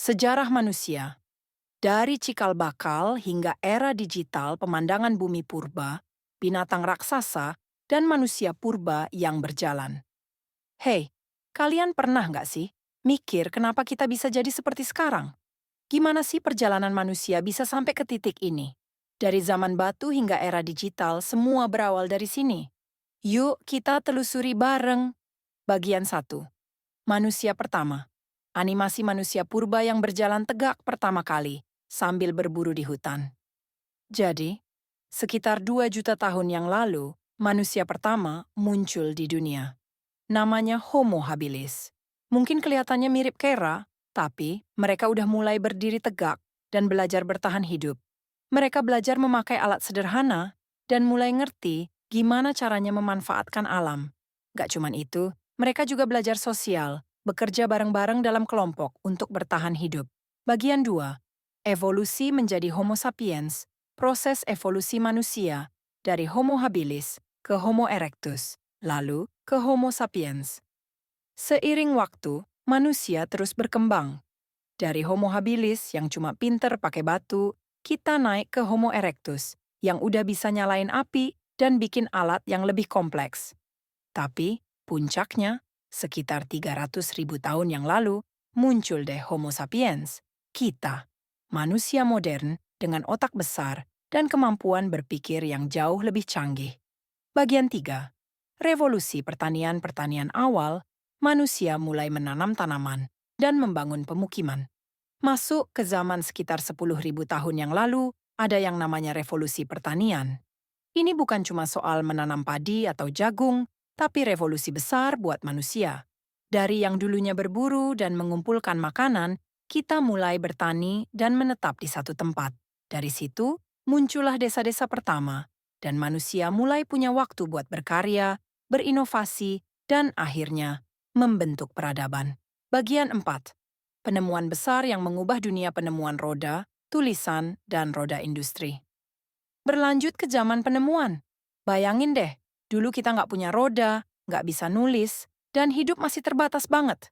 Sejarah manusia, dari cikal bakal hingga era digital pemandangan bumi purba, binatang raksasa, dan manusia purba yang berjalan. Hei, kalian pernah nggak sih mikir kenapa kita bisa jadi seperti sekarang? Gimana sih perjalanan manusia bisa sampai ke titik ini? Dari zaman batu hingga era digital, semua berawal dari sini. Yuk kita telusuri bareng. Bagian satu. Manusia pertama. Animasi manusia purba yang berjalan tegak pertama kali, sambil berburu di hutan. Jadi, sekitar 2 juta tahun yang lalu, manusia pertama muncul di dunia. Namanya Homo habilis. Mungkin kelihatannya mirip kera, tapi mereka udah mulai berdiri tegak dan belajar bertahan hidup. Mereka belajar memakai alat sederhana dan mulai ngerti gimana caranya memanfaatkan alam. Gak cuman itu, mereka juga belajar sosial, bekerja bareng-bareng dalam kelompok untuk bertahan hidup. Bagian 2. Evolusi menjadi Homo sapiens, proses evolusi manusia dari Homo habilis ke Homo erectus, lalu ke Homo sapiens. Seiring waktu, manusia terus berkembang. Dari Homo habilis yang cuma pinter pakai batu, kita naik ke Homo erectus yang udah bisa nyalain api dan bikin alat yang lebih kompleks. Tapi, puncaknya, sekitar 300.000 tahun yang lalu, muncul deh Homo sapiens, kita, manusia modern dengan otak besar dan kemampuan berpikir yang jauh lebih canggih. Bagian 3. Revolusi pertanian awal, manusia mulai menanam tanaman dan membangun pemukiman. Masuk ke zaman sekitar 10.000 tahun yang lalu, ada yang namanya revolusi pertanian. Ini bukan cuma soal menanam padi atau jagung, tapi revolusi besar buat manusia. Dari yang dulunya berburu dan mengumpulkan makanan, kita mulai bertani dan menetap di satu tempat. Dari situ, muncullah desa-desa pertama, dan manusia mulai punya waktu buat berkarya, berinovasi, dan akhirnya membentuk peradaban. Bagian 4. Penemuan besar yang mengubah dunia penemuan roda, tulisan, dan roda industri. Berlanjut ke zaman penemuan. Bayangin deh, dulu kita nggak punya roda, nggak bisa nulis, dan hidup masih terbatas banget.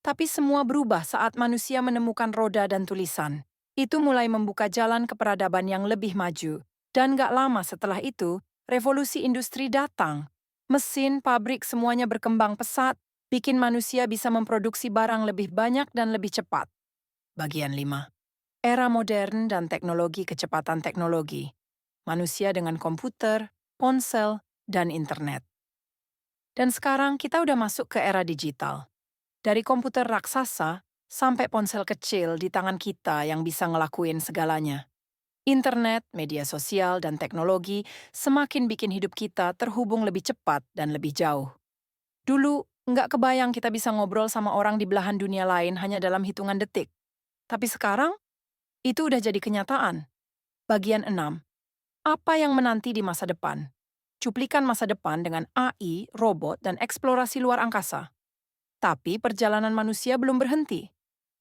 Tapi semua berubah saat manusia menemukan roda dan tulisan. Itu mulai membuka jalan ke peradaban yang lebih maju. Dan nggak lama setelah itu, revolusi industri datang. Mesin, pabrik, semuanya berkembang pesat, bikin manusia bisa memproduksi barang lebih banyak dan lebih cepat. Bagian 5. Era modern dan teknologi kecepatan teknologi. Manusia dengan komputer, ponsel, dan internet. Dan sekarang kita udah masuk ke era digital. Dari komputer raksasa sampai ponsel kecil di tangan kita yang bisa ngelakuin segalanya. Internet, media sosial, dan teknologi semakin bikin hidup kita terhubung lebih cepat dan lebih jauh. Dulu, nggak kebayang kita bisa ngobrol sama orang di belahan dunia lain hanya dalam hitungan detik. Tapi sekarang, itu udah jadi kenyataan. Bagian 6. Apa yang menanti di masa depan? Cuplikan masa depan dengan AI, robot, dan eksplorasi luar angkasa. Tapi perjalanan manusia belum berhenti.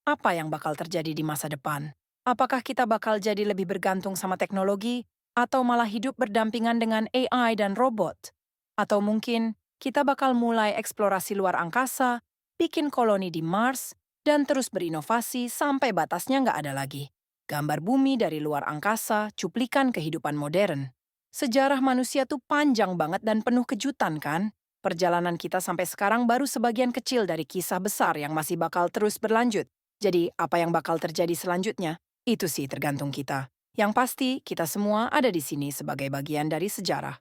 Apa yang bakal terjadi di masa depan? Apakah kita bakal jadi lebih bergantung sama teknologi, atau malah hidup berdampingan dengan AI dan robot? Atau mungkin kita bakal mulai eksplorasi luar angkasa, bikin koloni di Mars, dan terus berinovasi sampai batasnya nggak ada lagi. Gambar bumi dari luar angkasa, cuplikan kehidupan modern. Sejarah manusia tuh panjang banget dan penuh kejutan kan? Perjalanan kita sampai sekarang baru sebagian kecil dari kisah besar yang masih bakal terus berlanjut. Jadi, apa yang bakal terjadi selanjutnya? Itu sih tergantung kita. Yang pasti, kita semua ada di sini sebagai bagian dari sejarah.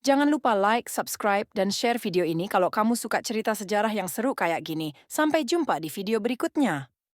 Jangan lupa like, subscribe, dan share video ini kalau kamu suka cerita sejarah yang seru kayak gini. Sampai jumpa di video berikutnya.